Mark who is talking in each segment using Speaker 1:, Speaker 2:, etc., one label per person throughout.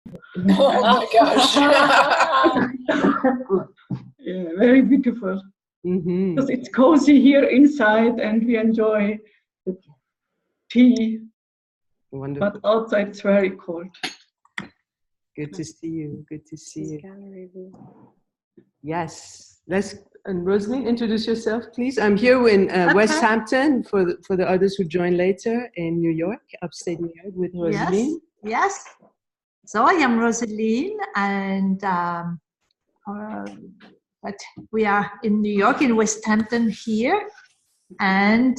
Speaker 1: Oh my gosh.
Speaker 2: Yeah, very beautiful.
Speaker 3: Mm-hmm.
Speaker 2: Because it's cozy here inside and we enjoy the tea,
Speaker 3: Wonderful.
Speaker 2: but outside it's very cold.
Speaker 3: Good to see you. Good to see you.
Speaker 4: Gallery view.
Speaker 3: Yes. And Rosalind, introduce yourself, please. I'm here in West Hampton for the others who join later in New York, upstate New York, with Rosalind.
Speaker 5: Yes. So I am Rosaline, and but we are in New York, in West Hampton here, and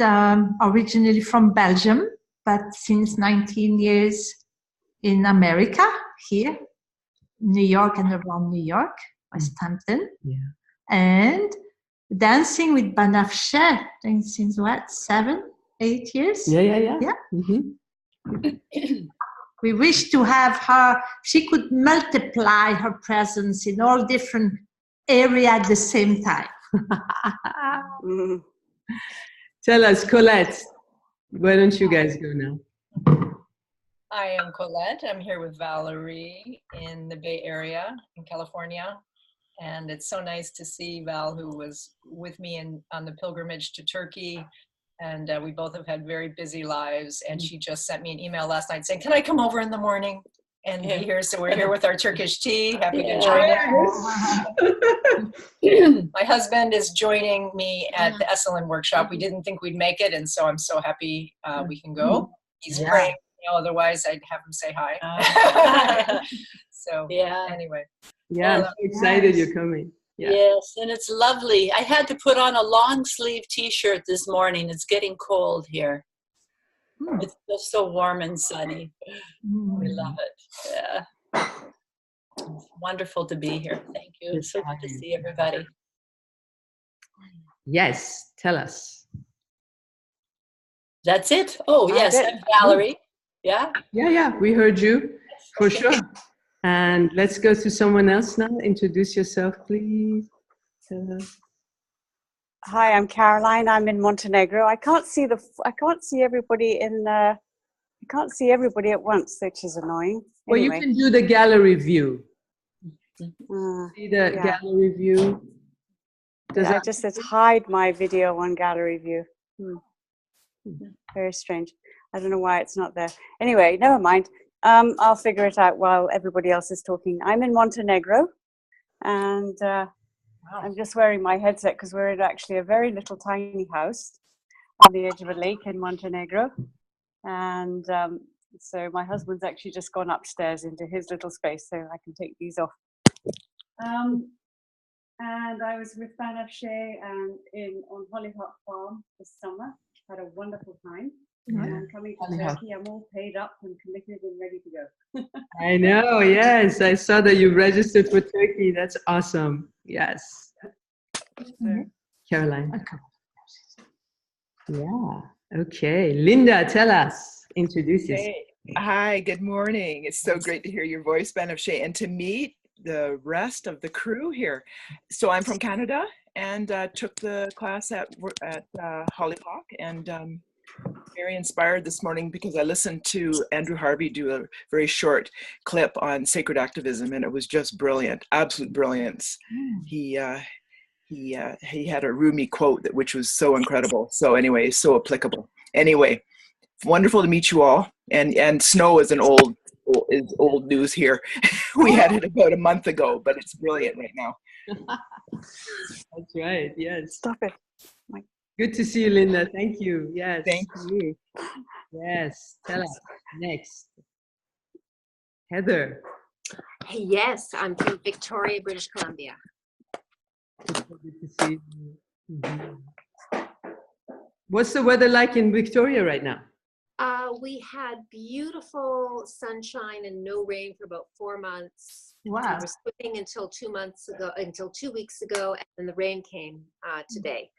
Speaker 5: originally from Belgium, but since 19 years in America, here, New York and around New York, West Hampton.
Speaker 3: Yeah.
Speaker 5: And dancing with Banafshe since what, 7, 8 years?
Speaker 3: Yeah.
Speaker 5: Mm-hmm. We wish to have her, she could multiply her presence in all different areas at the same time.
Speaker 3: Tell us, Colette, why don't you guys go now?
Speaker 1: I am Colette. I'm here with Valerie in the Bay Area in California. And it's so nice to see Val, who was with me on the pilgrimage to Turkey. And we both have had very busy lives. And she just sent me an email last night saying, can I come over in the morning and be here? So we're here with our Turkish tea. Happy to join it. My husband is joining me at the Esalen workshop. We didn't think we'd make it. And so I'm so happy we can go. He's praying. Otherwise, I'd have him say hi. So anyway.
Speaker 3: Yeah, I'm so excited you're coming. Yeah.
Speaker 6: Yes, and it's lovely. I had to put on a long sleeve t-shirt this morning. It's getting cold here. It's just so warm and sunny. We love it. Yeah. It's wonderful to be here. Thank you. It's so good to see everybody.
Speaker 3: Yes, tell us.
Speaker 6: That's it? Oh, yes, I'm Valerie. Yeah?
Speaker 3: Yeah, we heard you, for sure. And let's go to someone else now. Introduce yourself, please.
Speaker 4: Hi, I'm Caroline. I'm in Montenegro. I can't see everybody I can't see everybody at once, which is annoying.
Speaker 3: Well,
Speaker 4: anyway.
Speaker 3: you can do the gallery view. See the gallery view.
Speaker 4: It just says hide my video on gallery view. Very strange. I don't know why it's not there. Anyway, never mind. I'll figure it out while everybody else is talking. I'm in Montenegro, and I'm just wearing my headset because we're in actually a very little tiny house on the edge of a lake in Montenegro. And so my husband's actually just gone upstairs into his little space, so I can take these off. And I was with Banafshe and on Hollyhock Farm this summer. Had a wonderful time. And I'm coming to Turkey. I'm all paid up and committed and ready to go.
Speaker 3: I know, yes. I saw that you registered for Turkey. That's awesome. Yes. Caroline. Yeah. Okay. Linda, tell us. Introduce yourself.
Speaker 7: Hey. Hi, good morning. It's so great to hear your voice, Banafshe, and to meet the rest of the crew here. So I'm from Canada and took the class at Hollyhock, and very inspired this morning because I listened to Andrew Harvey do a very short clip on sacred activism, and it was just brilliant, absolute brilliance. He had a Rumi quote which was so incredible. So anyway, so applicable. Anyway, wonderful to meet you all. And snow is old news here. We had it about a month ago, but it's brilliant right now.
Speaker 3: That's right. Yes.
Speaker 4: Stop it.
Speaker 3: Good to see you, Linda. Thank you. Yes.
Speaker 7: Thank you.
Speaker 3: Yes. Tell us next. Heather.
Speaker 8: Yes, I'm from Victoria, British Columbia.
Speaker 3: Good to see you. Mm-hmm. What's the weather like in Victoria right now?
Speaker 8: We had beautiful sunshine and no rain for about 4 months.
Speaker 5: Wow.
Speaker 8: We were swimming until 2 weeks ago, and then the rain came today.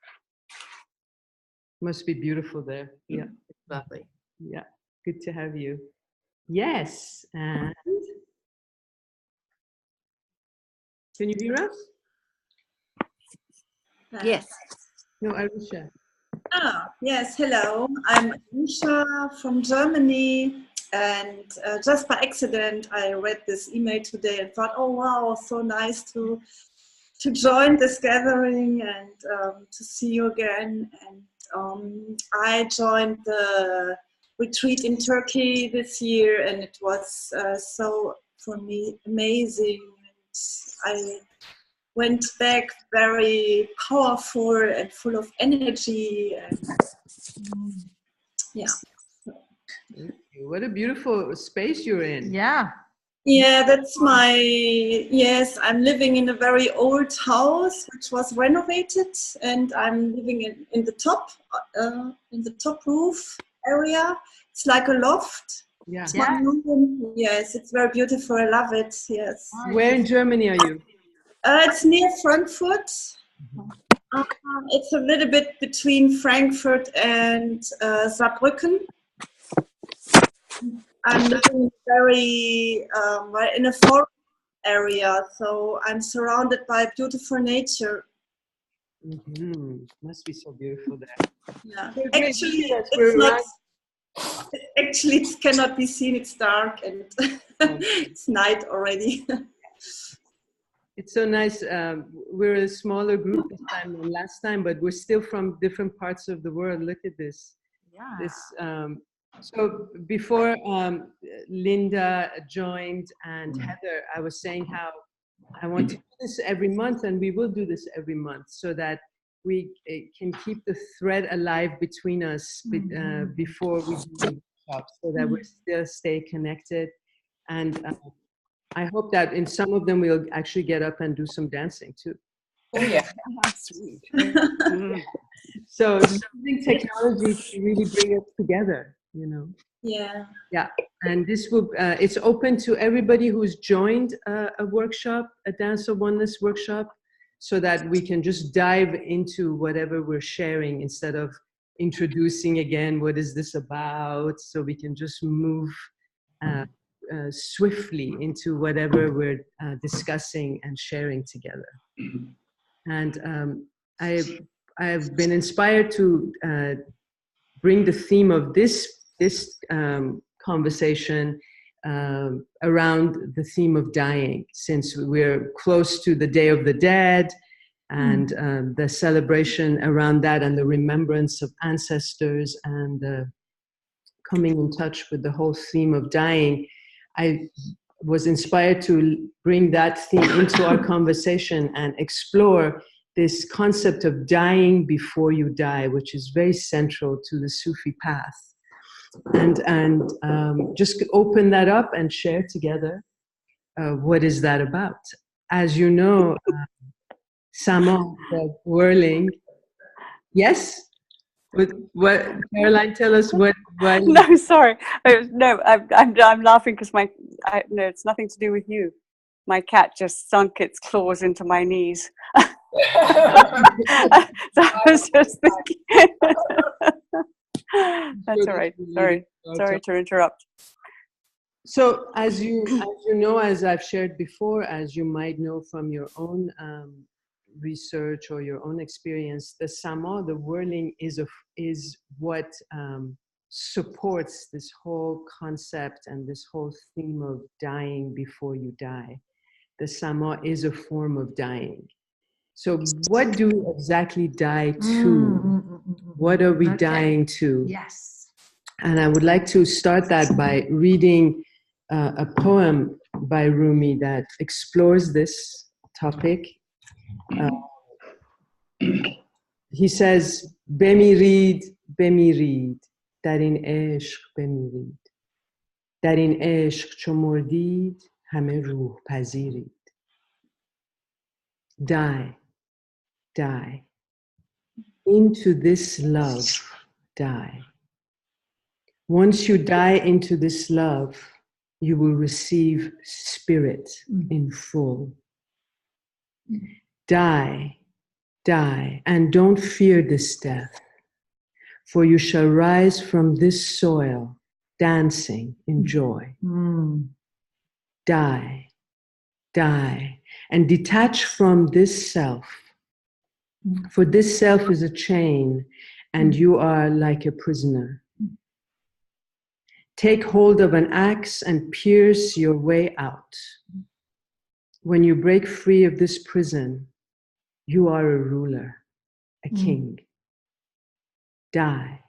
Speaker 3: Must be beautiful there. Yeah.
Speaker 8: It's lovely.
Speaker 3: Yeah. Good to have you. Yes. And can you hear us?
Speaker 8: Yes.
Speaker 3: No, Arisha.
Speaker 9: Yes, hello. I'm Arisha from Germany. And just by accident, I read this email today and thought, oh wow, so nice to join this gathering and to see you again. And I joined the retreat in Turkey this year, and it was so, for me, amazing. And I went back very powerful and full of energy. And yeah.
Speaker 3: What a beautiful space you're in.
Speaker 5: Yeah.
Speaker 9: Yeah, that's my, yes, I'm living in a very old house which was renovated, and I'm living in the top roof area. It's like a loft.
Speaker 3: Yeah.
Speaker 9: It's my room. Yes, it's very beautiful. I love it. Yes.
Speaker 3: Where in Germany are you?
Speaker 9: It's near Frankfurt. It's a little bit between Frankfurt and Saarbrücken. I'm living very in a forest area, so I'm surrounded by beautiful nature.
Speaker 3: Must be so beautiful there.
Speaker 9: Yeah. Actually, it's not. Actually, it cannot be seen. It's dark and it's night already.
Speaker 3: It's so nice. We're a smaller group this time than last time, but we're still from different parts of the world. Look at this.
Speaker 5: Yeah.
Speaker 3: This. So before Linda joined and Heather, I was saying how I want to do this every month, and we will do this every month so that we can keep the thread alive between us before we do the workshop, so that we still stay connected. And I hope that in some of them we'll actually get up and do some dancing too.
Speaker 1: Oh yeah.
Speaker 3: Sweet. So using technology to really bring us together, you know.
Speaker 9: Yeah.
Speaker 3: Yeah, and this will, it's open to everybody who's joined a workshop, a Dance of Oneness workshop, so that we can just dive into whatever we're sharing instead of introducing again, what is this about? So we can just move swiftly into whatever we're discussing and sharing together. And I've been inspired to bring the theme of this conversation around the theme of dying, since we're close to the Day of the Dead and the celebration around that and the remembrance of ancestors and the coming in touch with the whole theme of dying. I was inspired to bring that theme into our conversation and explore this concept of dying before you die, which is very central to the Sufi path. And just open that up and share together what is that about. As you know, Sama, the whirling. Yes? What Caroline, tell us what
Speaker 4: No, sorry. No, I'm laughing because no, it's nothing to do with you. My cat just sunk its claws into my knees. So I was just thinking. That's all right. Sorry to interrupt.
Speaker 3: So as you know, as I've shared before, as you might know from your own research or your own experience, the Sama, the whirling, is what supports this whole concept and this whole theme of dying before you die. The Sama is a form of dying. So what do we exactly die to? What are we dying to?
Speaker 5: Yes.
Speaker 3: And I would like to start that by reading a poem by Rumi that explores this topic. He says, Bemirid, bemirid, dar in ishq bemirid. Dar in ishq cho mordid, hame ruh pazirid. Die, die. Into this love, die. Once you die into this love, you will receive spirit in full. Die, die, and don't fear this death, for you shall rise from this soil dancing in joy. Die, die, and detach from this self, for this self is a chain, and you are like a prisoner. Take hold of an axe and pierce your way out. When you break free of this prison, you are a ruler, a king. Die.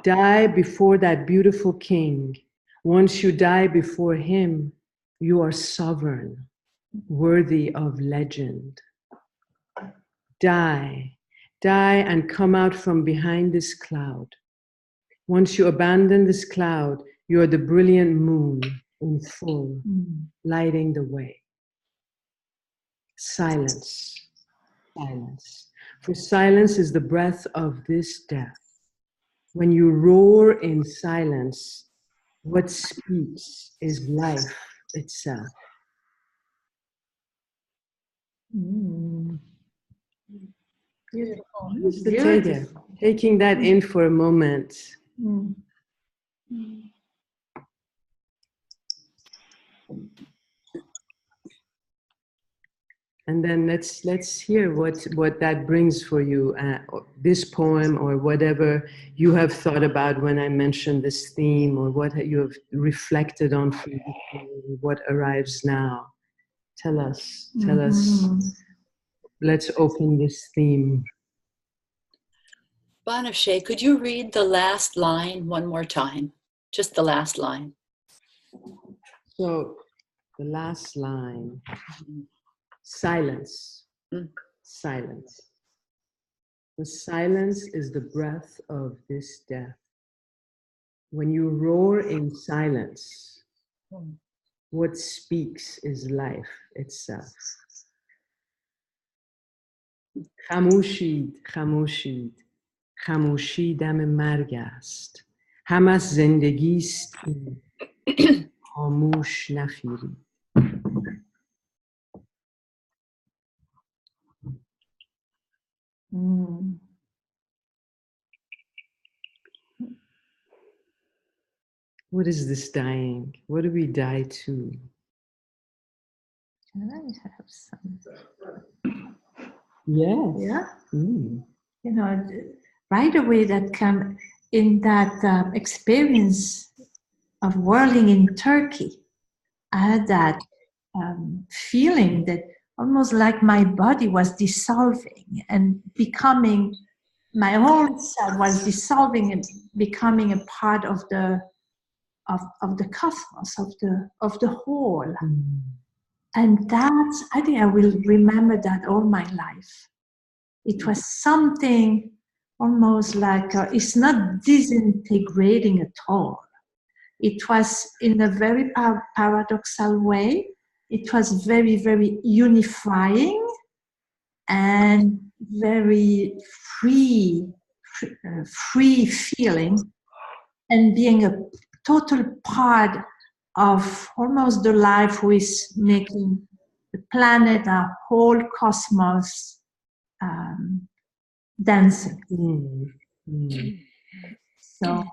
Speaker 3: Die before that beautiful king. Once you die before him, you are sovereign, worthy of legend. Die. Die and come out from behind this cloud. Once you abandon this cloud, you are the brilliant moon in full, lighting the way. Silence. Silence. For silence is the breath of this death. When you roar in silence, what speaks is life itself.
Speaker 5: Beautiful.
Speaker 3: Just to taking that in for a moment. And then let's hear what that brings for you, this poem or whatever you have thought about when I mentioned this theme, or what you have reflected on for you, what arrives now. Tell us. Let's open this theme.
Speaker 6: Banafshe, could you read the last line one more time? Just the last line.
Speaker 3: So, the last line. Silence. Silence. The silence is the breath of this death. When you roar in silence, what speaks is life itself. خاموشید، خاموشید، خاموشی دم مرگ است. هم از زندگی است خاموش نخیرید. What is this dying? What do we die to?
Speaker 5: Can I have some?
Speaker 3: Yes.
Speaker 5: Yeah. You know, right away that come in that experience of whirling in Turkey. I had that feeling that almost like my body was dissolving and becoming, my whole self was dissolving and becoming a part of the cosmos, of the whole. And that's, I think I will remember that all my life. It was something almost like, it's not disintegrating at all. It was in a very paradoxal way. It was very, very unifying and very free feeling, and being a total part of almost the life who is making the planet, our whole cosmos dancing. So,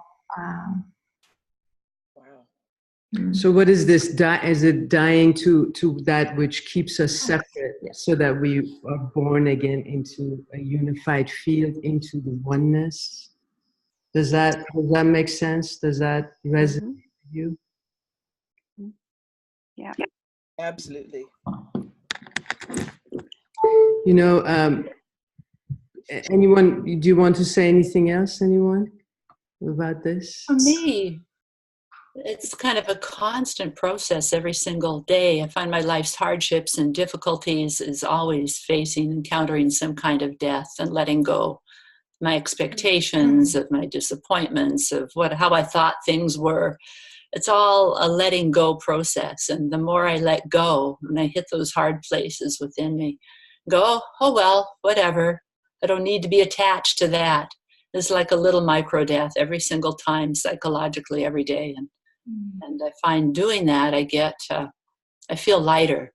Speaker 3: so what is this? Is it dying to that which keeps us separate, so that we are born again into a unified field, into the oneness? Does that make sense? Does that resonate with you?
Speaker 4: Yeah.
Speaker 7: Absolutely.
Speaker 3: You know, anyone, do you want to say anything else, anyone, about this?
Speaker 6: For me, it's kind of a constant process every single day. I find my life's hardships and difficulties is always encountering some kind of death and letting go my expectations, of my disappointments, of how I thought things were. It's all a letting go process. And the more I let go, when I hit those hard places within me, go, oh well, whatever. I don't need to be attached to that. It's like a little micro death every single time, psychologically, every day. And I find doing that, I feel lighter.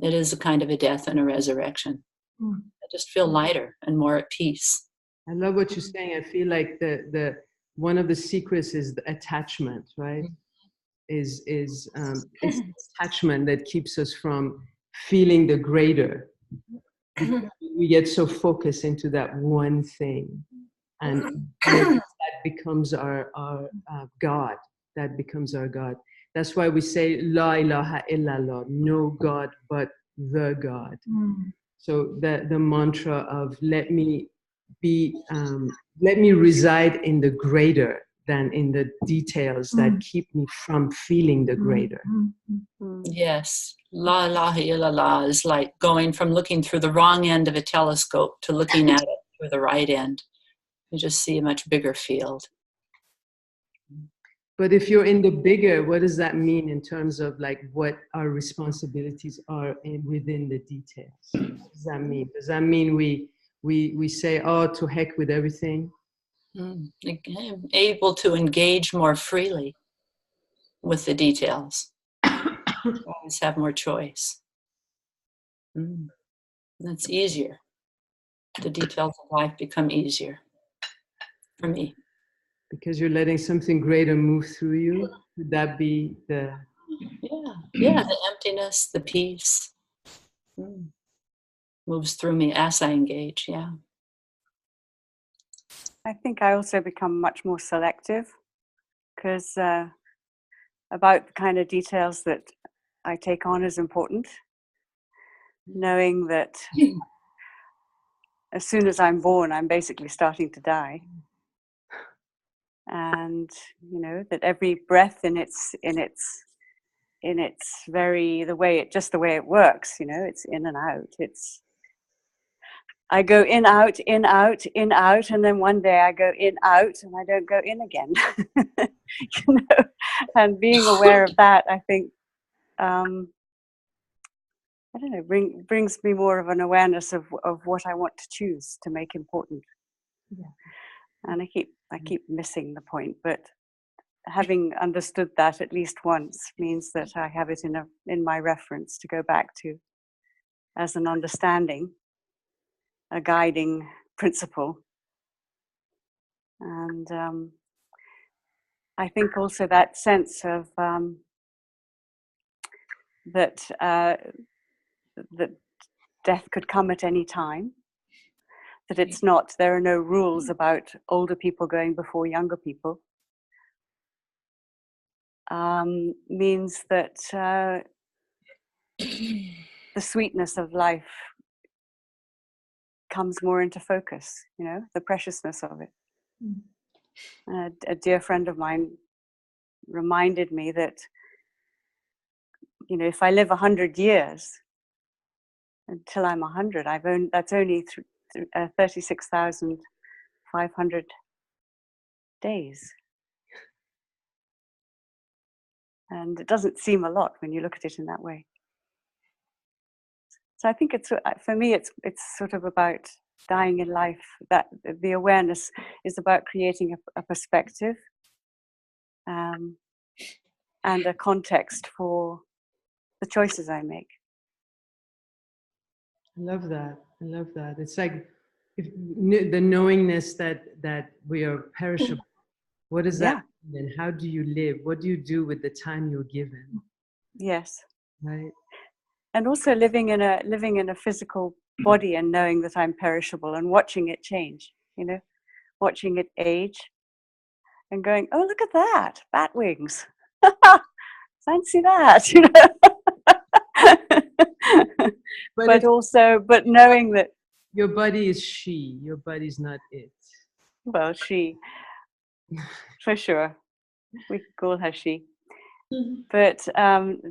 Speaker 6: It is a kind of a death and a resurrection. I just feel lighter and more at peace.
Speaker 3: I love what you're saying. I feel like the one of the secrets is the attachment, right? Is it's attachment that keeps us from feeling the greater. We get so focused into that one thing, and that becomes our God. that becomes our God. That's why we say La ilaha illallah, no God but the God. So the mantra of let me reside in the greater than in the details that keep me from feeling the greater.
Speaker 6: Yes. La ilaha illallah is like going from looking through the wrong end of a telescope to looking at it through the right end. You just see a much bigger field.
Speaker 3: But if you're in the bigger, what does that mean in terms of like what our responsibilities are within the details? What does that mean? Does that mean we say, oh, to heck with everything?
Speaker 6: Able to engage more freely with the details. Always have more choice. That's easier. The details of life become easier for me.
Speaker 3: Because you're letting something greater move through you? Would that be the...
Speaker 6: Yeah, the emptiness, the peace moves through me as I engage, yeah.
Speaker 4: I think I also become much more selective because about the kind of details that I take on is important. Knowing that as soon as I'm born, I'm basically starting to die. And you know that every breath in its very the way it works, you know, it's in and out. I go in out, in out, in out, and then one day I go in out and I don't go in again. You know, and being aware of that, I think, I don't know, brings me more of an awareness of what I want to choose to make important. Yeah. And I keep missing the point, but having understood that at least once means that I have it in my reference to go back to as an understanding, a guiding principle. And I think also that sense of that death could come at any time, that it's not, there are no rules about older people going before younger people, means that the sweetness of life comes more into focus, you know, the preciousness of it. A dear friend of mine reminded me that, you know, if I live 100 years until I'm 100, that's only 36,500 days. And it doesn't seem a lot when you look at it in that way. So I think it's, for me, it's sort of about dying in life, that the awareness is about creating a perspective and a context for the choices I make.
Speaker 3: I love that. I love that. It's like the knowingness that we are perishable. What does that mean? And how do you live? What do you do with the time you're given?
Speaker 4: Yes.
Speaker 3: Right.
Speaker 4: And also living in a physical body and knowing that I'm perishable and watching it change, you know, watching it age and going, oh, look at that, bat wings. Fancy that, you know. but knowing that
Speaker 3: your body is she, your body's not it.
Speaker 4: Well, she, for sure. We could call her she. But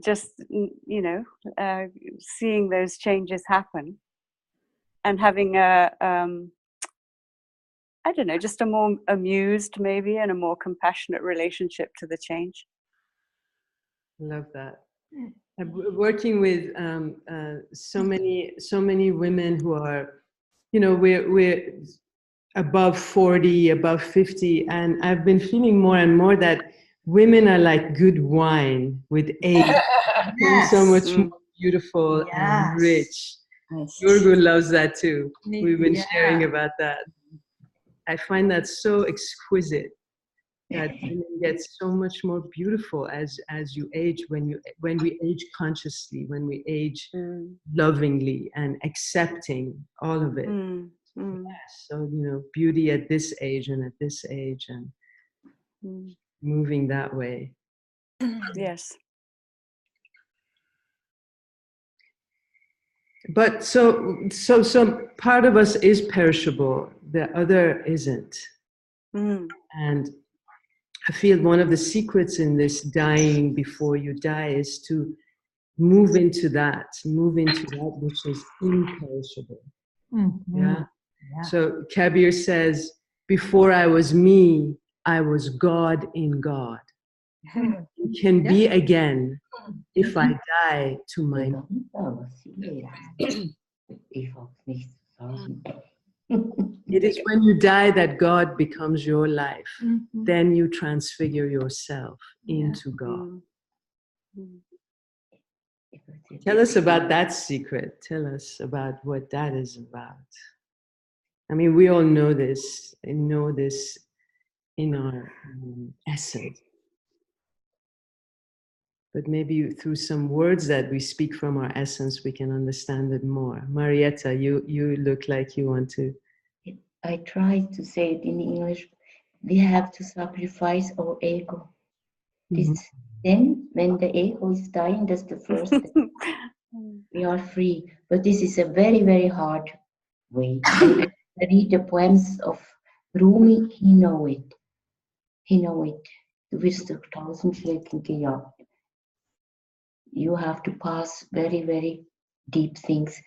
Speaker 4: just, you know, seeing those changes happen and having I don't know, just a more amused maybe and a more compassionate relationship to the change.
Speaker 3: Love that. I'm working with so many women who are, you know, we're above 40, above 50, and I've been feeling more and more that women are like good wine with age. Yes. So much more beautiful and rich. Yes. Yurgu loves that too. We've been sharing about that. I find that so exquisite. That women get so much more beautiful as you age, when we age consciously, when we age lovingly and accepting all of it. Yes. So, you know, beauty at this age and at this age, and moving that way.
Speaker 4: Yes.
Speaker 3: But so part of us is perishable, the other isn't.
Speaker 4: Mm.
Speaker 3: And I feel one of the secrets in this dying before you die is to move into that which is imperishable.
Speaker 5: Mm-hmm.
Speaker 3: Yeah.
Speaker 5: Yeah.
Speaker 3: So Kabir says, before I was me, I was God in God. It can be again if I die to my. It is when you die that God becomes your life.
Speaker 5: Mm-hmm.
Speaker 3: Then you transfigure yourself into God.
Speaker 4: Mm.
Speaker 3: Tell us about that secret. Tell us about what that is about. I mean, we all know this and know this in our essence. But maybe through some words that we speak from our essence, we can understand it more. Marietta, you look like you want to.
Speaker 10: I try to say it in English. We have to sacrifice our ego.
Speaker 3: Mhm.
Speaker 10: Then, when the ego is dying, that's the first step. We are free. But this is a very, very hard way. And I read the poems of Rumi, he know it. He know it. Du wirst durch 1000 Schrecken gejagt. You have to pass very, very deep things,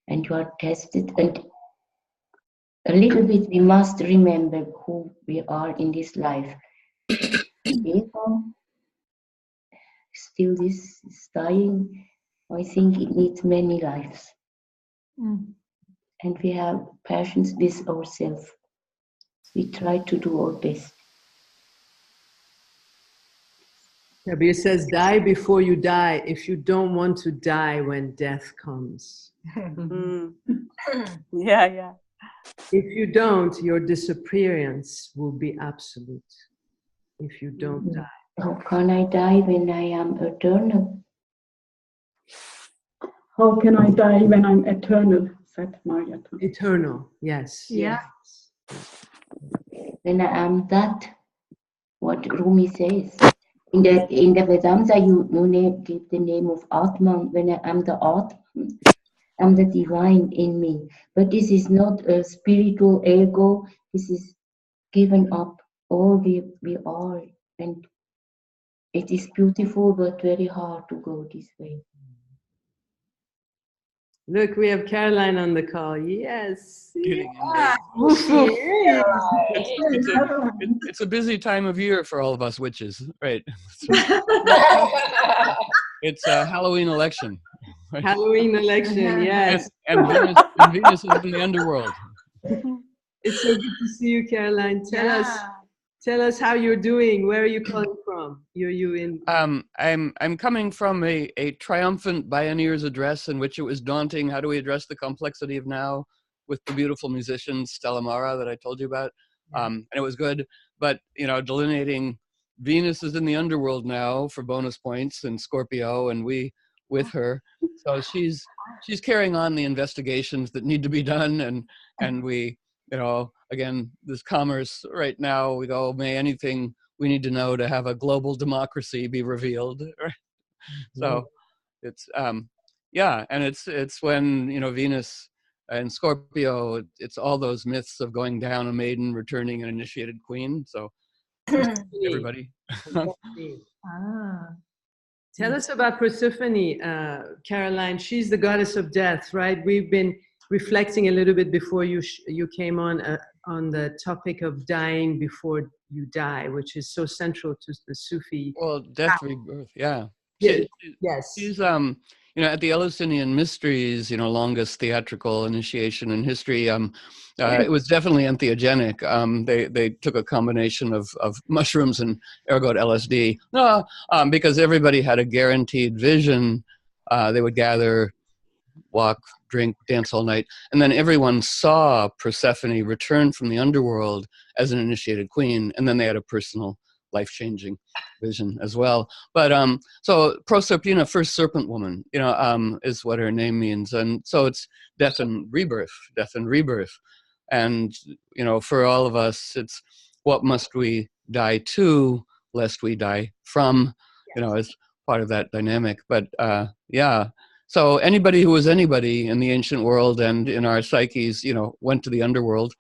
Speaker 10: and you are tested. And a little bit, we must remember who we are in this life. Ego, still this is dying. I think it needs many lives.
Speaker 5: Mm.
Speaker 10: And we have passions with ourselves. We try to do our best.
Speaker 3: Kabir says, die before you die if you don't want to die when death comes.
Speaker 4: Mm. Yeah, yeah.
Speaker 3: If you don't, your disappearance will be absolute. If you don't die.
Speaker 10: How can I die when I am eternal?
Speaker 2: How can I die when I'm eternal? Said Marietta.
Speaker 3: Eternal, yes.
Speaker 5: Yeah.
Speaker 10: When I am that, what Rumi says. In the Vedanta, you give the name of Atman. When I am the Atman, I'm the divine in me. But this is not a spiritual ego. This is given up all we are. And it is beautiful, but very hard to go this way.
Speaker 3: Look, we have Caroline on the call. Yes.
Speaker 11: Getting in
Speaker 3: Yeah. It's
Speaker 11: a busy time of year for all of us witches, right? It's a Halloween election. Right?
Speaker 3: Halloween election, yes.
Speaker 11: And Venus is in the underworld.
Speaker 3: It's so good to see you, Caroline. Tell us how you're doing. Where are you calling from? You in?
Speaker 11: I'm coming from a triumphant Bioneer's address in which it was daunting. How do we address the complexity of now with the beautiful musician Stella Mara that I told you about? And it was good, but delineating Venus is in the underworld now for bonus points and Scorpio, and we with her. So she's carrying on the investigations that need to be done, and we. Again, this commerce right now, we go, may anything we need to know to have a global democracy be revealed. Right? So it's, and it's when, Venus and Scorpio, it's all those myths of going down a maiden, returning an initiated queen. So everybody.
Speaker 3: Tell us about Persephone, Caroline. She's the goddess of death, right? We've been reflecting a little bit before you came on the topic of dying before you die, which is so central to the Sufi.
Speaker 11: Well, death, rebirth, yeah.
Speaker 3: Yes.
Speaker 11: She's at the Eleusinian Mysteries, longest theatrical initiation in history. It was definitely entheogenic. They took a combination of mushrooms and ergot LSD. Because everybody had a guaranteed vision. They would gather, walk, drink, dance all night, and then everyone saw Persephone return from the underworld as an initiated queen, and then they had a personal, life-changing vision as well. But so Proserpina, first serpent woman, is what her name means, and so it's death and rebirth, and for all of us, it's what must we die to lest we die from, as part of that dynamic. But yeah, so anybody who was anybody in the ancient world and in our psyches, went to the underworld.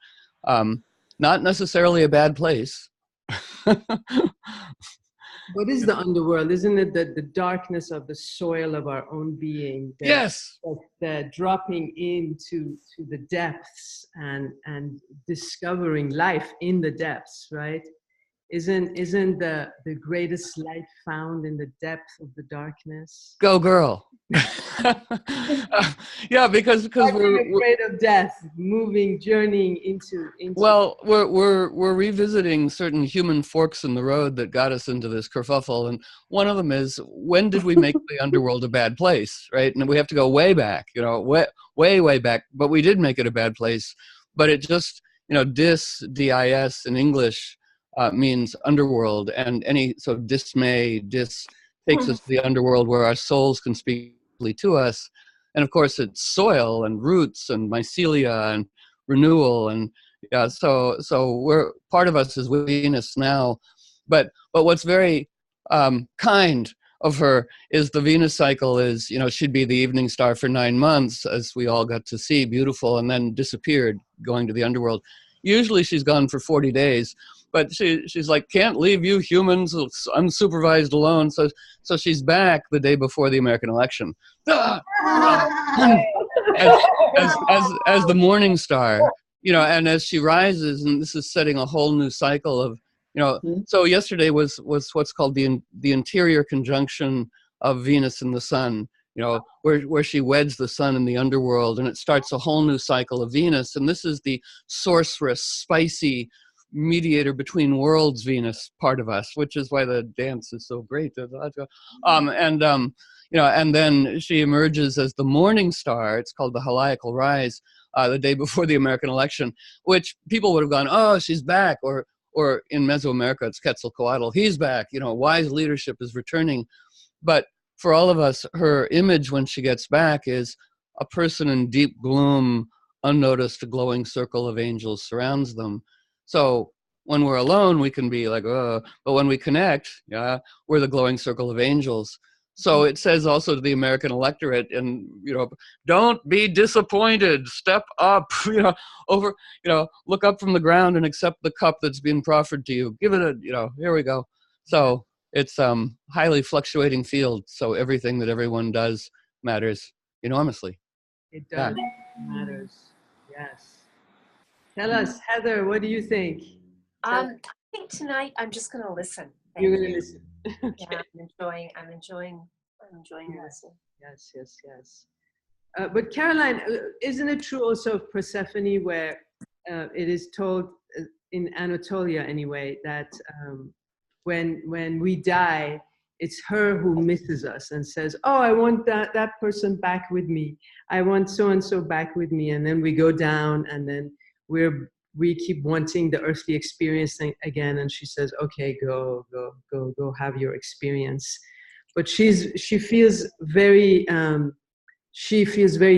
Speaker 11: Not necessarily a bad place.
Speaker 3: What is the underworld? Isn't it the darkness of the soil of our own being?
Speaker 11: Yes.
Speaker 3: The dropping into the depths and discovering life in the depths, right? Isn't the greatest light found in the depth of the darkness?
Speaker 11: Go girl. Yeah, because we're
Speaker 3: afraid of death, journeying into.
Speaker 11: Well, we're revisiting certain human forks in the road that got us into this kerfuffle, and one of them is, when did we make the underworld a bad place, right? And we have to go way back, way back. But we did make it a bad place. But it just, dis in English means underworld, and so dismay, takes us to the underworld where our souls can speak to us. And of course it's soil and roots and mycelia and renewal, and so we're, part of us is Venus now. But what's very kind of her is the Venus cycle is, she'd be the evening star for 9 months, as we all got to see, beautiful, and then disappeared going to the underworld. Usually she's gone for 40 days, but she's like, can't leave you humans unsupervised alone. So she's back the day before the American election. As the morning star, and as she rises, and this is setting a whole new cycle of, so yesterday was what's called the interior conjunction of Venus and the sun, where she weds the sun in the underworld, and it starts a whole new cycle of Venus. And this is the sorceress, spicy mediator between worlds Venus part of us, which is why the dance is so great. And then she emerges as the morning star. It's called the Heliacal Rise, the day before the American election, which people would have gone, oh, she's back, or in Mesoamerica, it's Quetzalcoatl, he's back, wise leadership is returning. But for all of us, her image when she gets back is a person in deep gloom, unnoticed, a glowing circle of angels surrounds them. So when we're alone, we can be like, but when we connect, we're the glowing circle of angels. So it says also to the American electorate, and don't be disappointed. Step up, look up from the ground and accept the cup that's being proffered to you. Give it here we go. So it's highly fluctuating field. So everything that everyone does matters enormously.
Speaker 3: It does matters. Yes. Tell us, Heather, what do you think?
Speaker 12: I think tonight I'm just going to listen.
Speaker 3: You're going to listen.
Speaker 12: Okay. Yeah, I'm enjoying listening.
Speaker 3: Yes. But Caroline, isn't it true also of Persephone, where it is told in Anatolia anyway, that when we die, it's her who misses us and says, oh, I want that person back with me. I want so-and-so back with me. And then we go down, and then we keep wanting the earthly experience again. And she says, okay, go have your experience. But she feels very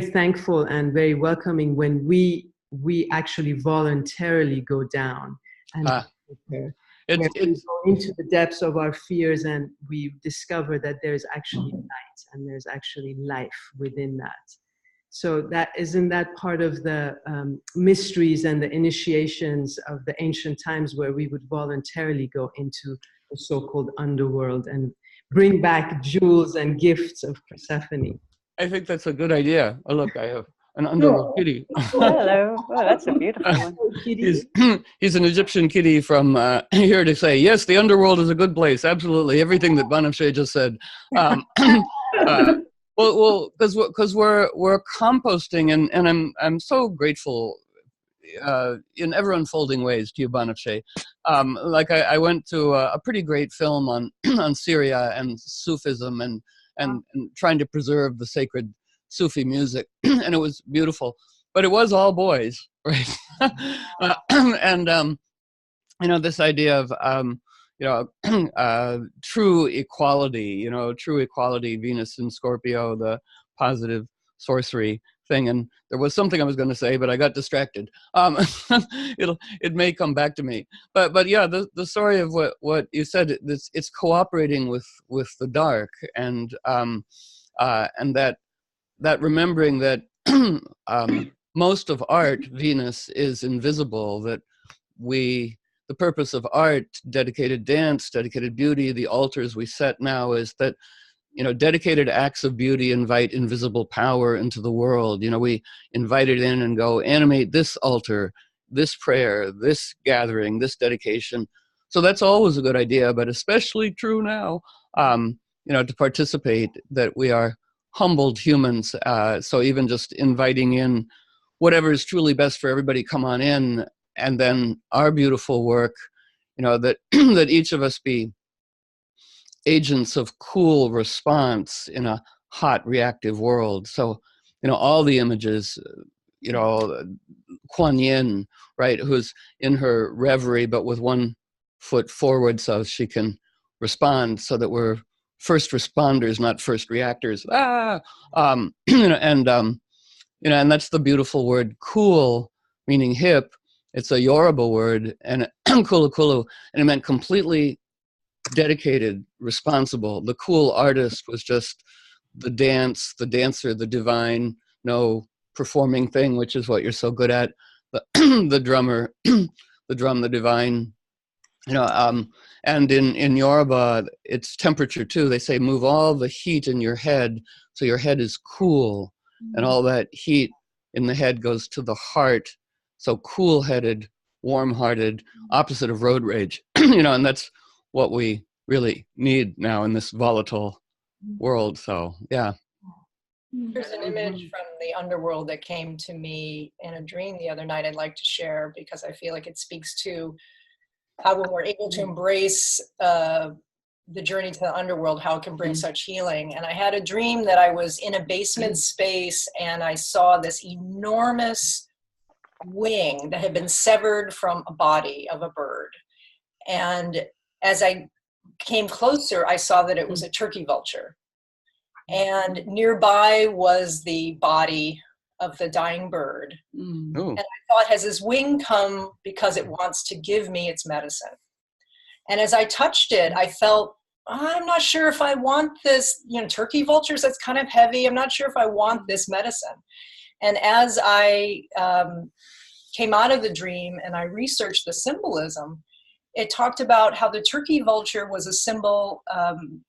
Speaker 3: thankful and very welcoming when we actually voluntarily go down and we go into the depths of our fears, and we discover that there's actually light and there's actually life within that. So isn't that part of the mysteries and the initiations of the ancient times, where we would voluntarily go into the so-called underworld and bring back jewels and gifts of Persephone?
Speaker 11: I think that's a good idea. Oh, look, I have an underworld kitty.
Speaker 4: Hello. Oh, that's a beautiful one.
Speaker 11: He's an Egyptian kitty from here to say, yes, the underworld is a good place. Absolutely. Everything that Banafsheh just said. Well, because we're composting, and I'm so grateful in ever unfolding ways to you, Banafsheh. Like I went to a pretty great film on on Syria and Sufism and trying to preserve the sacred Sufi music, and it was beautiful. But it was all boys, right? And this idea of true equality, Venus in Scorpio, the positive sorcery, thing, and there was something I was going to say, but I got distracted. It may come back to me. But yeah, the story of what you said, it's cooperating with the dark, and that remembering that most of art, Venus, is invisible. That the purpose of art, dedicated dance, dedicated beauty, the altars we set now, is that, dedicated acts of beauty invite invisible power into the world. We invite it in and go, animate this altar, this prayer, this gathering, this dedication. So that's always a good idea, but especially true now, to participate, that we are humbled humans. So even just inviting in whatever is truly best for everybody, come on in, and then our beautiful work, that that each of us be agents of cool response in a hot reactive world. So, all the images, Kuan Yin, right, who's in her reverie, but with one foot forward so she can respond, so that we're first responders, not first reactors. And that's the beautiful word cool, meaning hip. It's a Yoruba word, and kulu kulu, and it meant completely dedicated, responsible. The cool artist was just the dancer, the divine, no performing thing, which is what you're so good at. The drummer, the drum, the divine. And in Yoruba, it's temperature too. They say move all the heat in your head so your head is cool, and all that heat in the head goes to the heart. So cool-headed, warm-hearted, opposite of road rage. And that's what we really need now in this volatile world. So yeah.
Speaker 1: There's an image from the underworld that came to me in a dream the other night I'd like to share, because I feel like it speaks to how, when we're able to embrace the journey to the underworld, how it can bring such healing. And I had a dream that I was in a basement space, and I saw this enormous wing that had been severed from a body of a bird. And as I came closer, I saw that it was a turkey vulture. And nearby was the body of the dying bird. And I thought, has this wing come because it wants to give me its medicine? And as I touched it, I felt, I'm not sure if I want this, turkey vultures, that's kind of heavy. I'm not sure if I want this medicine. And as I came out of the dream and I researched the symbolism, it talked about how the turkey vulture was a symbol.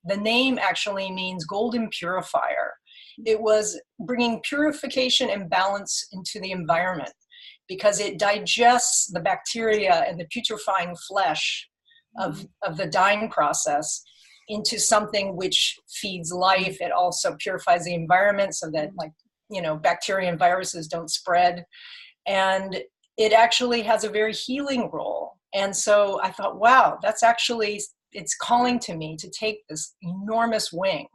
Speaker 1: The name actually means golden purifier. It was bringing purification and balance into the environment, because it digests the bacteria and the putrefying flesh of the dying process into something which feeds life. It also purifies the environment so that, bacteria and viruses don't spread. And it actually has a very healing role. And so I thought, wow, it's calling to me to take this enormous wing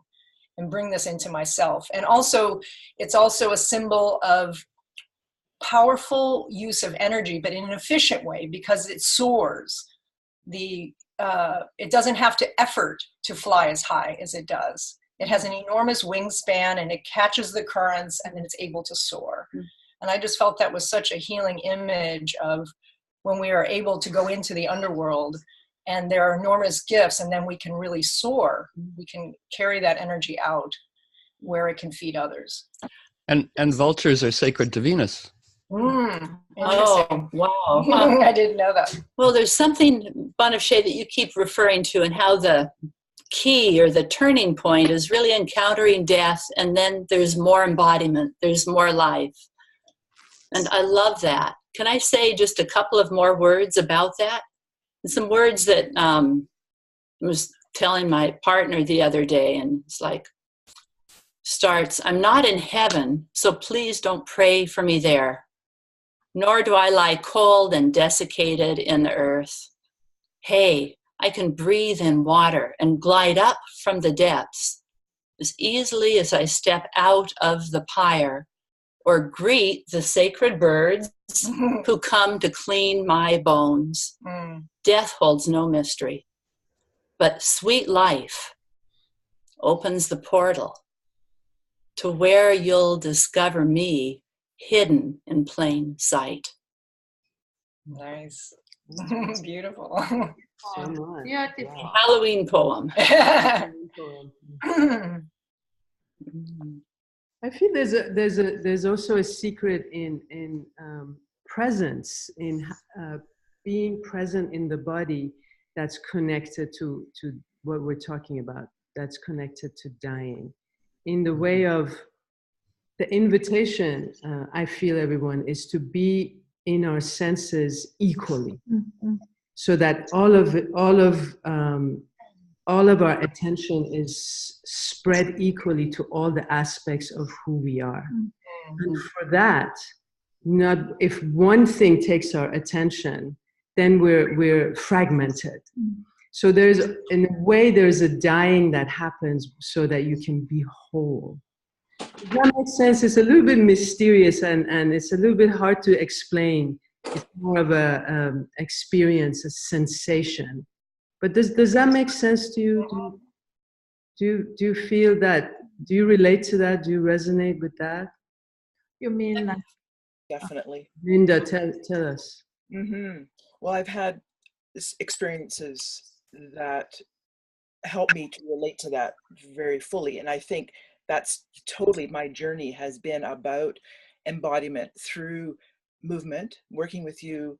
Speaker 1: and bring this into myself. And also, it's also a symbol of powerful use of energy, but in an efficient way, because it soars. It doesn't have to effort to fly as high as it does. It has an enormous wingspan, and it catches the currents, and then it's able to soar. And I just felt that was such a healing image of when we are able to go into the underworld and there are enormous gifts, and then we can really soar. We can carry that energy out where it can feed others.
Speaker 11: And vultures are sacred to Venus.
Speaker 6: Oh, wow.
Speaker 1: I didn't know that.
Speaker 6: Well, there's something, Bonafide, that you keep referring to, and how the key or the turning point is really encountering death, and then there's more embodiment, there's more life. And I love that. Can I say just a couple of more words about that? Some words that I was telling my partner the other day, and it's like, starts, I'm not in heaven, so please don't pray for me there. Nor do I lie cold and desiccated in the earth. Hey, I can breathe in water and glide up from the depths as easily as I step out of the pyre, or greet the sacred birds who come to clean my bones. Death holds no mystery, but sweet life opens the portal to where you'll discover me hidden in plain sight.
Speaker 1: Nice. Beautiful.
Speaker 3: So much.
Speaker 5: Beautiful.
Speaker 3: Wow.
Speaker 6: Halloween poem.
Speaker 3: I feel there's also a secret in presence, in being present in the body, that's connected to what we're talking about, that's connected to dying, in the way of the invitation. I feel, everyone, is to be in our senses equally, so that all of our attention is spread equally to all the aspects of who we are. And for that, not if one thing takes our attention, then we're fragmented. So there's, in a way, there's a dying that happens so that you can be whole. Does that make sense? It's a little bit mysterious, and it's a little bit hard to explain. It's more of a experience, a sensation. But does that make sense to you? Do you feel that? Do you relate to that? Do you resonate with that?
Speaker 5: You mean like
Speaker 7: Definitely.
Speaker 3: Linda, tell us.
Speaker 7: Well, I've had experiences that help me to relate to that very fully. And I think that's totally my journey has been about embodiment through movement, working with you,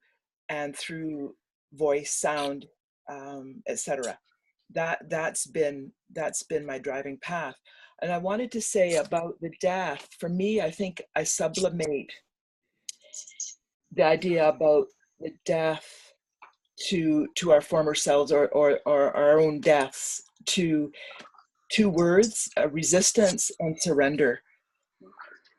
Speaker 7: and through voice, sound, etc. That's been my driving path. And I wanted to say about the death, for me, I think I sublimate the idea about the death to our former selves, or our own deaths, to two words: resistance and surrender.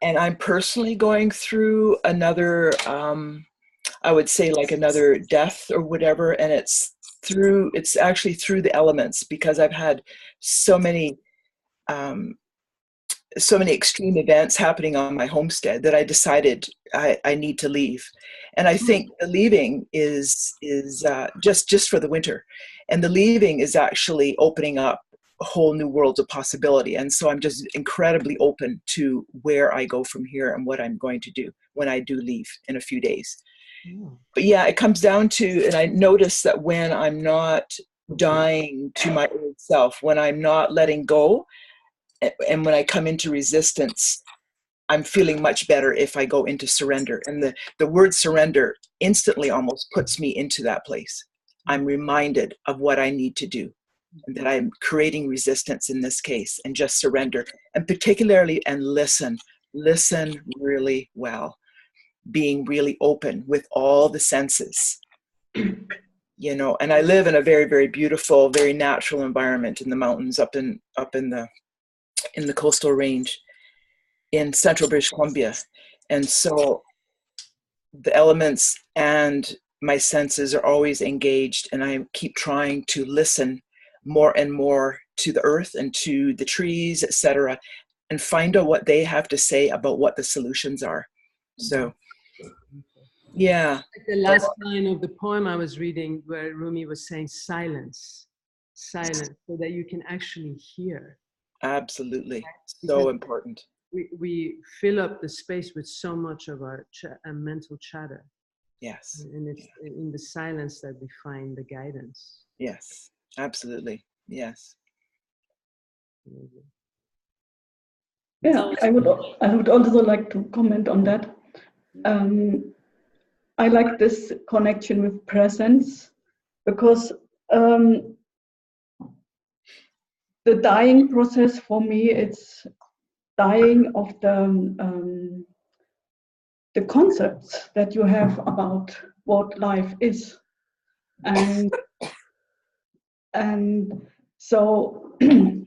Speaker 7: And I'm personally going through another, I would say, like another death or whatever, and it's actually through the elements, because I've had so many extreme events happening on my homestead that I decided I need to leave. And I think the leaving is just for the winter, and the leaving is actually opening up whole new worlds of possibility. And so I'm just incredibly open to where I go from here and what I'm going to do when I do leave in a few days. But yeah, it comes down to, and I notice that when I'm not dying to my old self, when I'm not letting go, and when I come into resistance, I'm feeling much better if I go into surrender. And the word surrender instantly almost puts me into that place. I'm reminded of what I need to do, and that I'm creating resistance in this case, and just surrender. And particularly, and listen really well, being really open with all the senses, you know. And I live in a very, very beautiful, very natural environment in the mountains up in the coastal range in central British Columbia. And so the elements and my senses are always engaged, and I keep trying to listen more and more to the earth and to the trees, etc., and find out what they have to say about what the solutions are. So yeah,
Speaker 3: Like the last line of the poem I was reading, where Rumi was saying silence, so that you can actually hear.
Speaker 7: Absolutely. So important.
Speaker 3: We fill up the space with so much of our mental chatter.
Speaker 7: Yes.
Speaker 3: And it's in the silence that we find the guidance.
Speaker 7: Yes, absolutely. Yes.
Speaker 2: Yeah, I would also like to comment on that. I like this connection with presence, because the dying process for me, it's dying of the concepts that you have about what life is, and so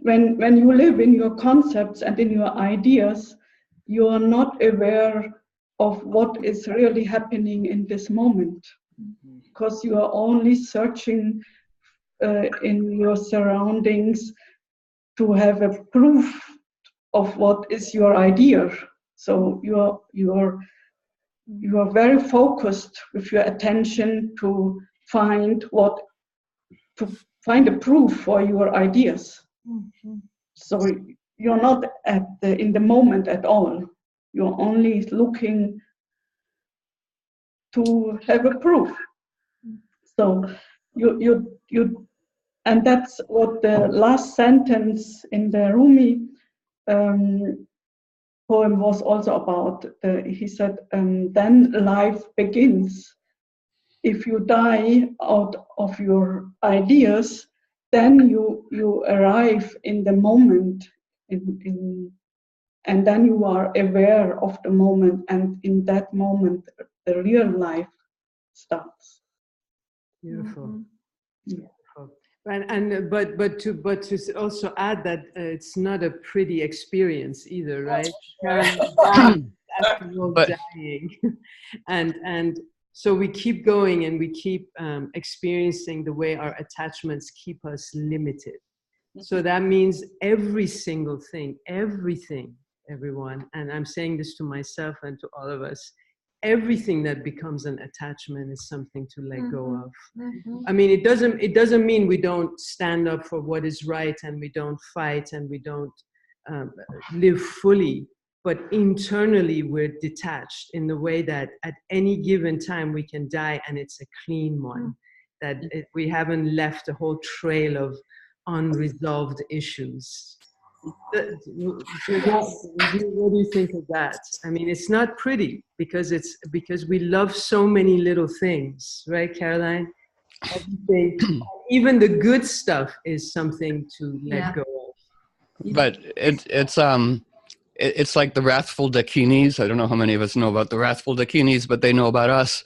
Speaker 2: when you live in your concepts and in your ideas, you are not aware of what is really happening in this moment, because you are only searching in your surroundings to have a proof of what is your idea. So you are very focused with your attention to find a proof for your ideas. So you're not in the moment at all. You're only looking to have a proof. So you and that's what the last sentence in the Rumi poem was also about. He said, then life begins. If you die out of your ideas, then you arrive in the moment, and then you are aware of the moment, and in that moment, the real life starts.
Speaker 3: Beautiful.
Speaker 2: Yeah.
Speaker 3: But to also add that it's not a pretty experience either, right? After all, dying, and so we keep going and we keep experiencing the way our attachments keep us limited. So that means every single thing, everything, everyone, and I'm saying this to myself and to all of us, everything that becomes an attachment is something to let go of. I mean, it doesn't mean we don't stand up for what is right and we don't fight and we don't live fully, but internally we're detached in the way that at any given time we can die and it's a clean one, that we haven't left a whole trail of unresolved issues. What do you think of that? I mean, it's not pretty because we love so many little things, right, Caroline? Everything, even the good stuff is something to let go of.
Speaker 11: But it's like the wrathful dakinis. I don't know how many of us know about the wrathful dakinis, but they know about us.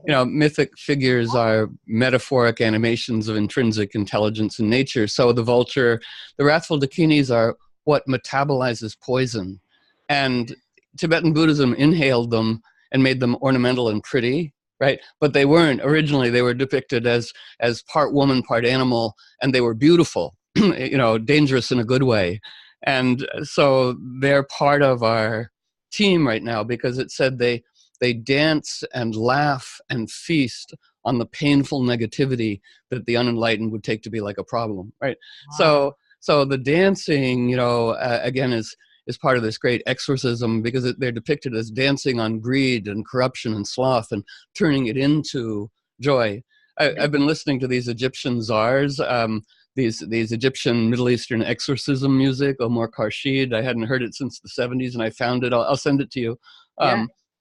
Speaker 11: You know, mythic figures are metaphoric animations of intrinsic intelligence in nature. So the vulture, the wrathful dakinis are what metabolizes poison. And Tibetan Buddhism inhaled them and made them ornamental and pretty, right? But they weren't. Originally, they were depicted as part woman, part animal, and they were beautiful, you know, dangerous in a good way. And so they're part of our team right now because it said they dance and laugh and feast on the painful negativity that the unenlightened would take to be like a problem, right? Wow. So the dancing, you know, again, is part of this great exorcism because they're depicted as dancing on greed and corruption and sloth and turning it into joy. I've been listening to these Egyptian czars, these Egyptian Middle Eastern exorcism music, Omar Kharshid. I hadn't heard it since the 70s, and I found it. I'll send it to you.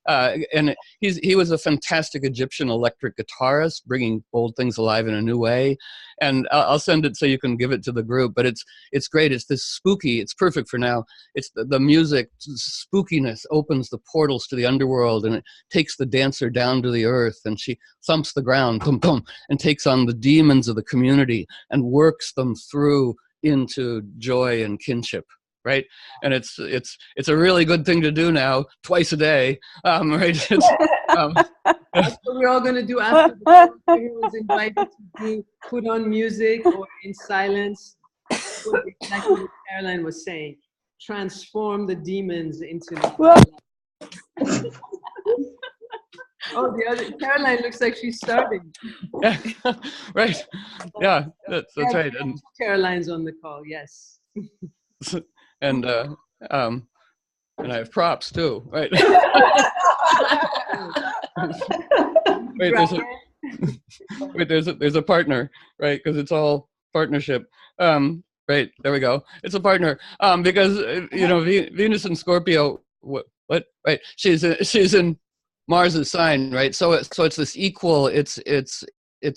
Speaker 11: And he was a fantastic Egyptian electric guitarist, bringing old things alive in a new way. And I'll send it so you can give it to the group. But it's great. It's this spooky. It's perfect for now. It's the music spookiness opens the portals to the underworld, and it takes the dancer down to the earth. And she thumps the ground, boom, boom, and takes on the demons of the community and works them through into joy and kinship. Right, and it's a really good thing to do now, twice a day. Right,
Speaker 3: that's what we're all going to do after the show. Everyone's invited to put on music or in silence. Exactly what Caroline was saying. Transform the demons into. Oh, the other Caroline looks like she's starting.
Speaker 11: Yeah, right. Yeah, that's right. And
Speaker 3: Caroline's on the call. Yes.
Speaker 11: And I have props too, right? There's a partner, right? Because it's all partnership. Right, there we go. It's a partner. Because you know, Venus and Scorpio. What? Right? She's in Mars's sign, right? So it's this equal. It's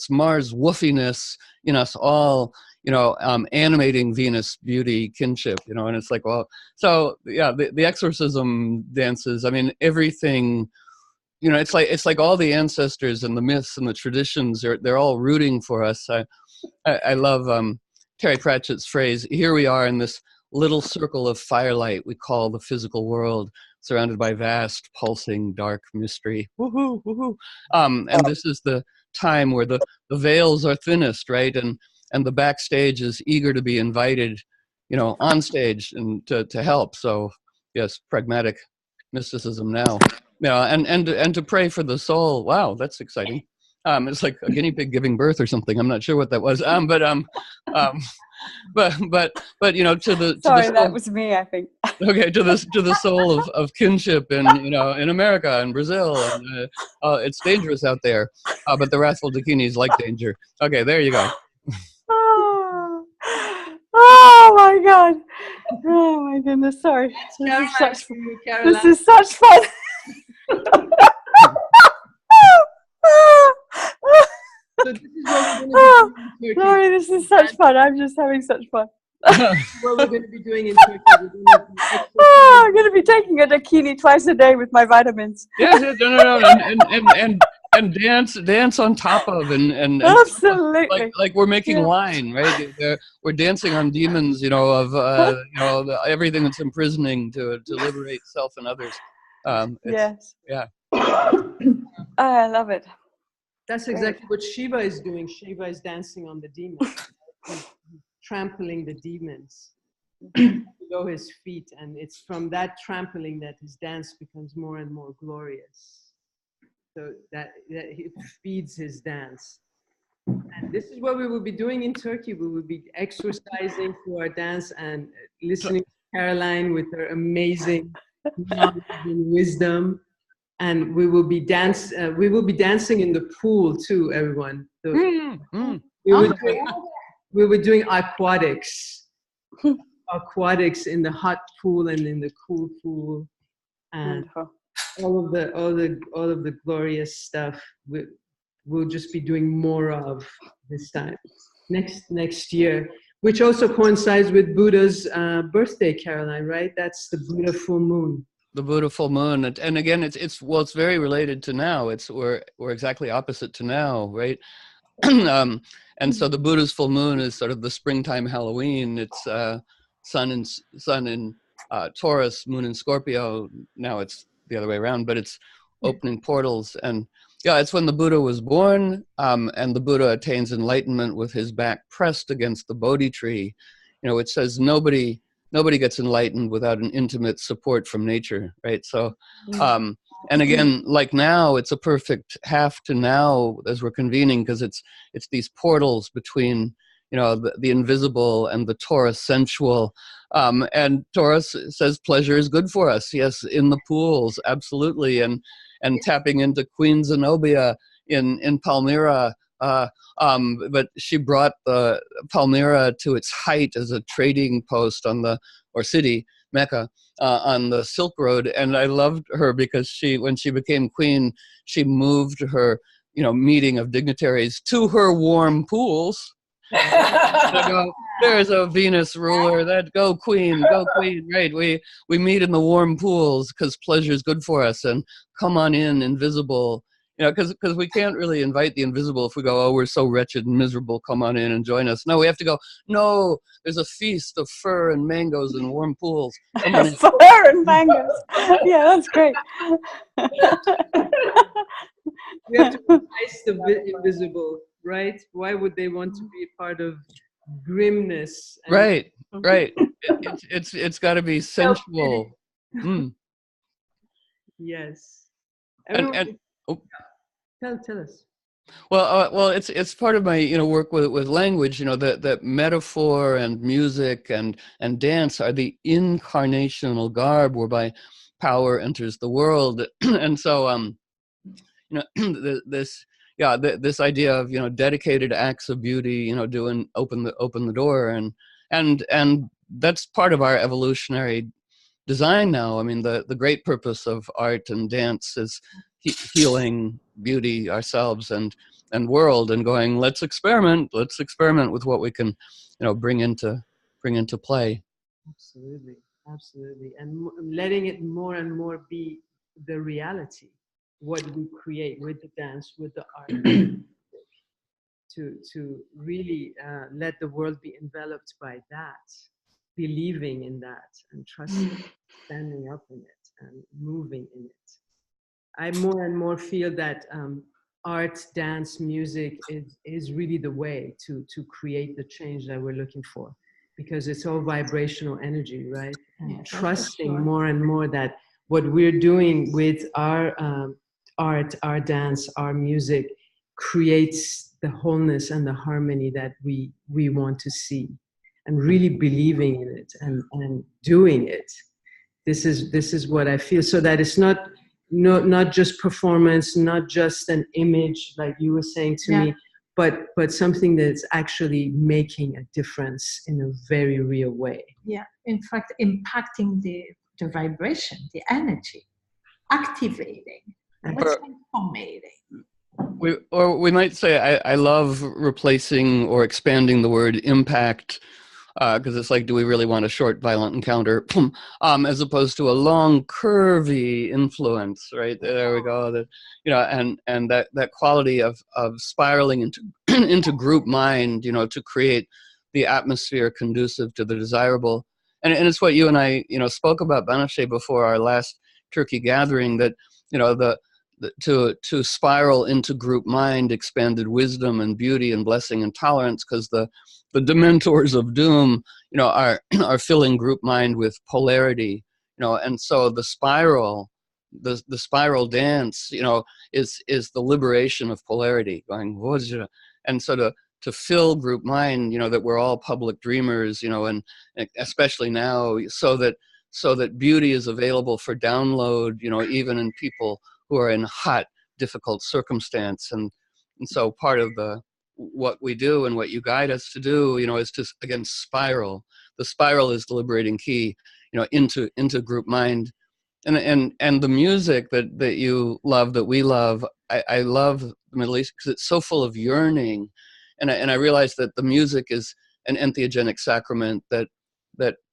Speaker 11: Mars woofiness in us all. You know, animating Venus beauty kinship, you know, and it's like, well, so yeah, the exorcism dances, I mean, everything, you know, it's like all the ancestors and the myths and the traditions, they're all rooting for us. I love Terry Pratchett's phrase, here we are in this little circle of firelight we call the physical world, surrounded by vast, pulsing, dark mystery. Woohoo, woohoo. And this is the time where the veils are thinnest, right? And the backstage is eager to be invited, you know, on stage and to help. So yes, pragmatic mysticism now. Yeah, and to pray for the soul. Wow, that's exciting. It's like a guinea pig giving birth or something. I'm not sure what that was. but you know, to the
Speaker 4: Sorry,
Speaker 11: soul,
Speaker 4: that was me, I think.
Speaker 11: okay, to the soul of kinship in, you know, in America and Brazil, and it's dangerous out there, but the wrathful dakinis like danger. Okay, there you go.
Speaker 4: Oh, oh my God. Oh my goodness, sorry. This is such fun.
Speaker 3: So this is what we're going to be doing in Turkey.
Speaker 4: Sorry, this is such fun. I'm just having such fun.
Speaker 3: What we're going to be doing in Turkey.
Speaker 4: I'm going to be taking a dakini twice a day with my vitamins.
Speaker 11: Yes, no, and dance on top of and
Speaker 4: Absolutely,
Speaker 11: like we're making wine, right? We're dancing on demons, you know, of you know, everything that's imprisoning to liberate self and others.
Speaker 4: Yes.
Speaker 11: Yeah.
Speaker 4: I love it.
Speaker 3: That's exactly what Shiva is doing. Shiva is dancing on the demons, he's trampling the demons below his feet, and it's from that trampling that his dance becomes more and more glorious. So that it feeds his dance. And this is what we will be doing in Turkey. We will be exercising through our dance and listening to Caroline with her amazing knowledge and wisdom. And we will be dancing in the pool too, everyone. So we were doing aquatics in the hot pool and in the cool pool, and all of the glorious stuff. We'll just be doing more of this time next year, which also coincides with Buddha's birthday, Caroline, right? That's the Buddha full moon.
Speaker 11: The Buddha full moon, and again, it's very related to now. We're exactly opposite to now, right? And so the Buddha's full moon is sort of the springtime Halloween. It's sun in Taurus, moon in Scorpio. Now it's the other way around, but it's opening portals, and yeah, it's when the Buddha was born, and the Buddha attains enlightenment with his back pressed against the Bodhi tree. You know, it says nobody gets enlightened without an intimate support from nature, right? So, and again, like now, it's a perfect half to now as we're convening, because it's these portals between, you know, the invisible and the Taurus sensual. And Taurus says pleasure is good for us. Yes, in the pools, absolutely, and tapping into Queen Zenobia in Palmyra. But she brought the Palmyra to its height as a trading post or city, Mecca, on the Silk Road. And I loved her because when she became queen, she moved her, you know, meeting of dignitaries to her warm pools. There's a Venus ruler. Go queen, right? We meet in the warm pools because pleasure is good for us, and come on in, invisible. You know, because we can't really invite the invisible if we go, oh, we're so wretched and miserable, come on in and join us. No, we have to go, no, there's a feast of fur and mangoes and warm pools. Come on in.
Speaker 4: Fur and mangoes. Yeah, that's great.
Speaker 3: We have to entice the invisible, right? Why would they want to be a part of grimness?
Speaker 11: Right. It's got to be sensual.
Speaker 3: Yes. Tell us.
Speaker 11: Well, it's part of my, you know, work with language. You know, that metaphor and music and dance are the incarnational garb whereby power enters the world. And so, you know, this idea of, you know, dedicated acts of beauty, you know, open the door, and that's part of our evolutionary design now. I mean, the great purpose of art and dance is healing beauty, ourselves and world, and going, let's experiment with what we can, you know, bring into play.
Speaker 3: Absolutely, and letting it more and more be the reality, what we create with the dance, with the art, to really let the world be enveloped by that, believing in that, and trusting, standing up in it, and moving in it. I more and more feel that art, dance, music is really the way to create the change that we're looking for, because it's all vibrational energy, right? And trusting more and more that what we're doing with our art, our dance, our music creates the wholeness and the harmony that we want to see. and really believing in it and doing it. This is what I feel, so that it's not just performance, not just an image like you were saying to me, but something that's actually making a difference in a very real way.
Speaker 5: Yeah, in fact, impacting the vibration, the energy, activating, and transforming.
Speaker 11: We might say I love replacing or expanding the word impact, because it's like, do we really want a short, violent encounter, as opposed to a long, curvy influence, right? There we go. That, you know, and that quality of spiraling into into group mind, you know, to create the atmosphere conducive to the desirable. And it's what you and I, you know, spoke about, Banafshe, before our last Turkey gathering, that, you know, to spiral into group mind expanded wisdom and beauty and blessing and tolerance, because the dementors of doom, you know, are filling group mind with polarity, you know, and so the spiral dance, you know, is the liberation of polarity, going, and so to fill group mind, you know, that we're all public dreamers, you know, and especially now, so that beauty is available for download, you know, even in people who are in hot, difficult circumstance. And so part of what we do and what you guide us to do, you know, is to, again, spiral. The spiral is the liberating key, you know, into group mind. And the music that you love, that we love, I love the Middle East because it's so full of yearning. And I realize that the music is an entheogenic sacrament, that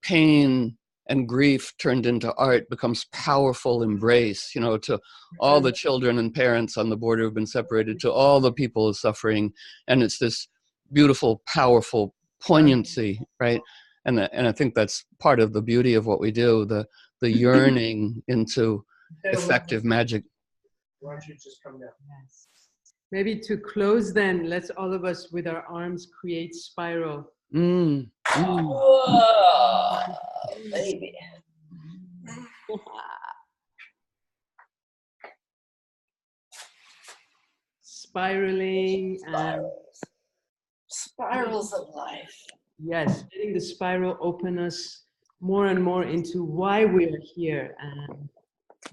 Speaker 11: pain and grief turned into art becomes powerful embrace, you know, to all the children and parents on the border who've been separated, to all the people suffering. And it's this beautiful, powerful poignancy, right? And I think that's part of the beauty of what we do, the yearning into effective magic.
Speaker 3: Why don't you just come down? Yes. Maybe to close then, let's all of us with our arms create spiral.
Speaker 6: Whoa, baby.
Speaker 3: Spiraling and
Speaker 6: spirals of life.
Speaker 3: Yes, letting the spiral open us more and more into why we're here, and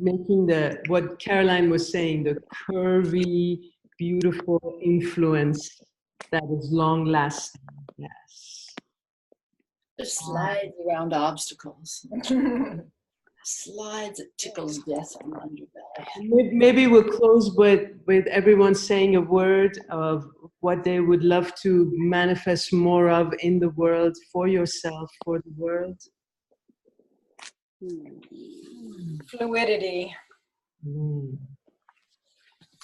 Speaker 3: making what Caroline was saying, the curvy, beautiful influence that is long lasting. Yes.
Speaker 6: Just slides around obstacles. Slides, it tickles death on the underbelly.
Speaker 3: Maybe we'll close with everyone saying a word of what they would love to manifest more of in the world, for yourself, for the world.
Speaker 1: Fluidity.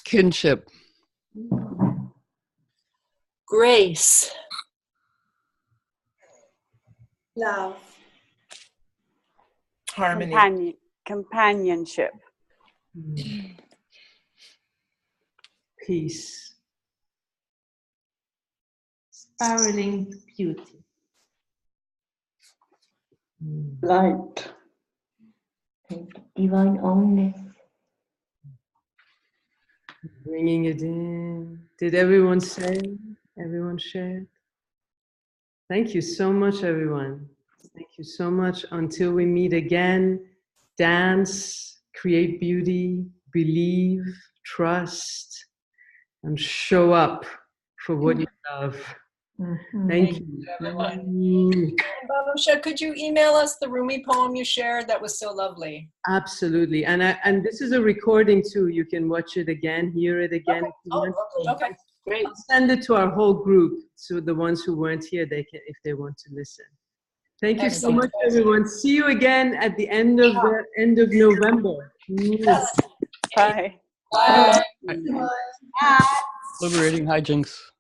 Speaker 11: Kinship.
Speaker 6: Grace.
Speaker 9: Love.
Speaker 7: Harmony.
Speaker 4: Companionship.
Speaker 3: Peace.
Speaker 5: Spiraling beauty.
Speaker 10: Light. And divine oneness.
Speaker 3: Bringing it in. Did everyone say? Everyone shared? Thank you so much, everyone. Thank you so much. Until we meet again, dance, create beauty, believe, trust, and show up for what you love. Thank you.
Speaker 1: Banafshe, could you email us the Rumi poem you shared? That was so lovely.
Speaker 3: Absolutely. And this is a recording too. You can watch it again, hear it again.
Speaker 1: Okay.
Speaker 3: If you want.
Speaker 1: Okay. Great.
Speaker 3: I'll send it to our whole group, so the ones who weren't here, they can, if they want to listen. Thank you so much, everyone. See you again at the end of November.
Speaker 4: Bye.
Speaker 1: Bye.
Speaker 11: Liberating hijinks.